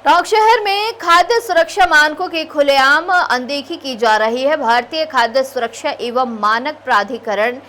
टोंक शहर में खाद्य सुरक्षा मानकों की खुलेआम अनदेखी की जा रही है। भारतीय खाद्य सुरक्षा एवं मानक प्राधिकरण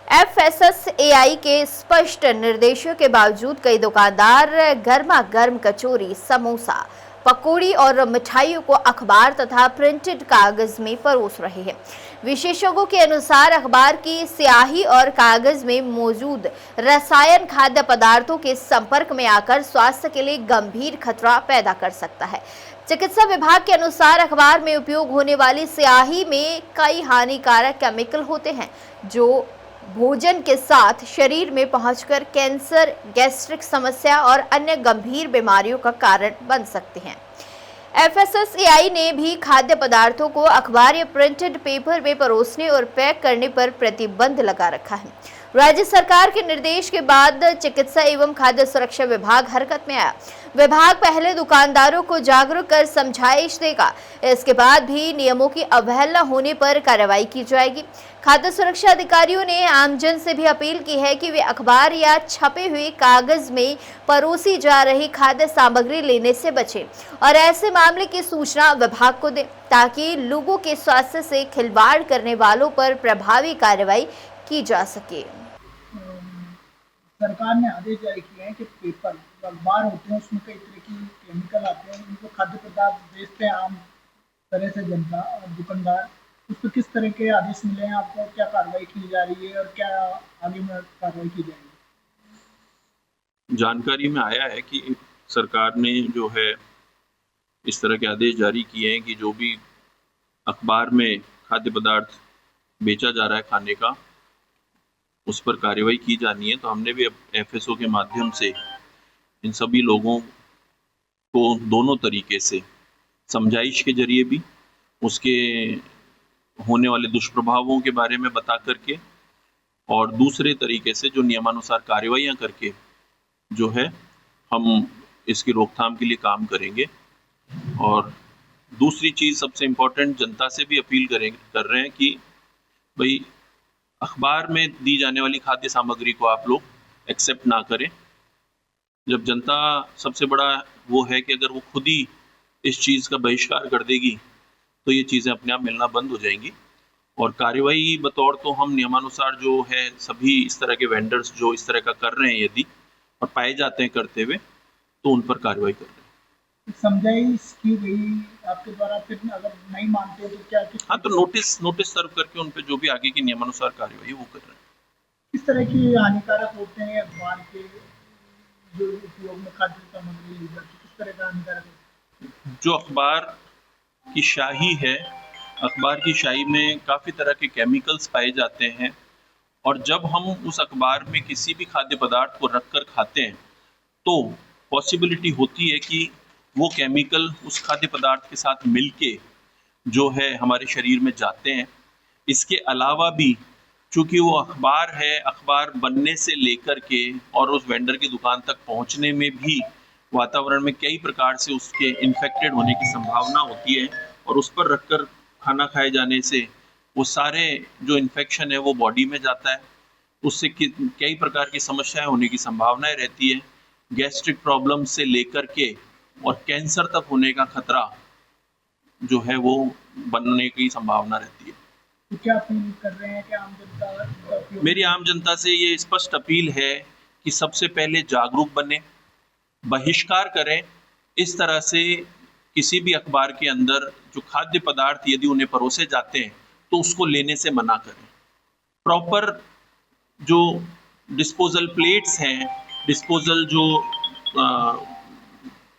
FSSAI के स्पष्ट निर्देशों के बावजूद कई दुकानदार गर्मा गर्म कचौरी, समोसा, पकौड़ी और मिठाइयों को अखबार तथा प्रिंटेड कागज में परोस रहे हैं। विशेषज्ञों के अनुसार अखबार की स्याही और कागज में मौजूद रसायन खाद्य पदार्थों के संपर्क में आकर स्वास्थ्य के लिए गंभीर खतरा पैदा कर सकता है। चिकित्सा विभाग के अनुसार अखबार में उपयोग होने वाली स्याही में कई हानिकारक केमिकल होते हैं जो भोजन के साथ शरीर में पहुंचकर कैंसर, गैस्ट्रिक समस्या और अन्य गंभीर बीमारियों का कारण बन सकते हैं। FSSAI ने भी खाद्य पदार्थों को अखबार या प्रिंटेड पेपर में परोसने और पैक करने पर प्रतिबंध लगा रखा है। राज्य सरकार के निर्देश के बाद चिकित्सा एवं खाद्य सुरक्षा विभाग हरकत में आया। विभाग पहले दुकानदारों को जागरूक कर समझाइश देगा, इसके बाद भी नियमों की अवहेलना होने पर कार्रवाई की जाएगी। खाद्य सुरक्षा अधिकारियों ने आमजन से भी अपील की है कि वे अखबार या छपे हुए कागज में परोसी जा रही खाद्य सामग्री लेने से बचें और ऐसे मामले की सूचना विभाग को दें ताकि लोगों के स्वास्थ्य से खिलवाड़ करने वालों पर प्रभावी कार्रवाई की जा सके। सरकार ने आदेश जारी किए हैं कि पेपर अखबार होते हैं उसमें कई तरह की केमिकल आते हैं, उनको खाद्य पदार्थ बेचते हैं आम तरह से जनता और दुकानदार। उस पर किस तरह के आदेश मिले हैं आपको, क्या कार्रवाई की जा रही है और क्या आगे में कार्रवाई की जाएगी? जानकारी में आया है कि सरकार ने जो है इस तरह के आदेश जारी किए हैं कि जो भी अखबार में खाद्य पदार्थ बेचा जा रहा है खाने का, उस पर कार्रवाई की जानी है। तो हमने भी FSO के माध्यम से इन सभी लोगों को दोनों तरीके से समझाइश के जरिए भी उसके होने वाले दुष्प्रभावों के बारे में बता करके और दूसरे तरीके से जो नियमानुसार कार्रवाइयाँ करके जो है हम इसकी रोकथाम के लिए काम करेंगे। और दूसरी चीज़ सबसे इम्पोर्टेंट, जनता से भी अपील कर रहे हैं कि भाई अखबार में दी जाने वाली खाद्य सामग्री को आप लोग एक्सेप्ट ना करें। जब जनता सबसे बड़ा वो है कि अगर वो खुद ही इस चीज़ का बहिष्कार कर देगी तो ये चीज़ें अपने आप मिलना बंद हो जाएंगी। और कार्रवाई बतौर तो हम नियमानुसार जो है सभी इस तरह के वेंडर्स जो इस तरह का कर रहे हैं यदि और पाए जाते हैं करते हुए तो उन पर कार्रवाई कर रहे हैं। समझाइश की गई आपके द्वारा, फिर अगर नहीं मानते तो क्या? हाँ, तो नोटिस सर्व करके उन पे जो भी आगे की नियमानुसार कार्रवाई वो कर रहे हैं। किस तरह की हानिकारक होते हैं अखबार के जो उपयोग में खाद्य सामग्री ली जाती है, किस तरह का हानिकारक होता है? जो अखबार की शाही है, अखबार की शाही में काफ़ी तरह के केमिकल्स पाए जाते हैं और जब हम उस अखबार में किसी भी खाद्य पदार्थ को रख कर खाते हैं तो पॉसिबिलिटी होती है कि वो केमिकल उस खाद्य पदार्थ के साथ मिलके जो है हमारे शरीर में जाते हैं। इसके अलावा भी चूँकि वो अखबार है, अखबार बनने से लेकर के और उस वेंडर की दुकान तक पहुंचने में भी वातावरण में कई प्रकार से उसके इन्फेक्टेड होने की संभावना होती है और उस पर रखकर खाना खाए जाने से वो सारे जो इन्फेक्शन है वो बॉडी में जाता है, उससे कई प्रकार की समस्याएं होने की संभावनाएं रहती है। गैस्ट्रिक प्रॉब्लम से लेकर के और कैंसर तक होने का खतरा जो है वो बनने की संभावना रहती है। तो क्या अपील कर रहे हैं कि आम जनता? मेरी आम जनता से ये स्पष्ट अपील है कि सबसे पहले जागरूक बने, बहिष्कार करें इस तरह से किसी भी अखबार के अंदर जो खाद्य पदार्थ यदि उन्हें परोसे जाते हैं तो उसको लेने से मना करें। प्रॉपर जो डिस्पोजल प्लेट्स हैं, डिस्पोजल जो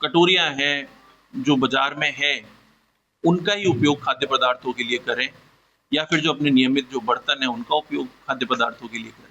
कटोरियाँ हैं जो बाजार में है उनका ही उपयोग खाद्य पदार्थों के लिए करें या फिर जो अपने नियमित जो बर्तन है उनका उपयोग खाद्य पदार्थों के लिए करें।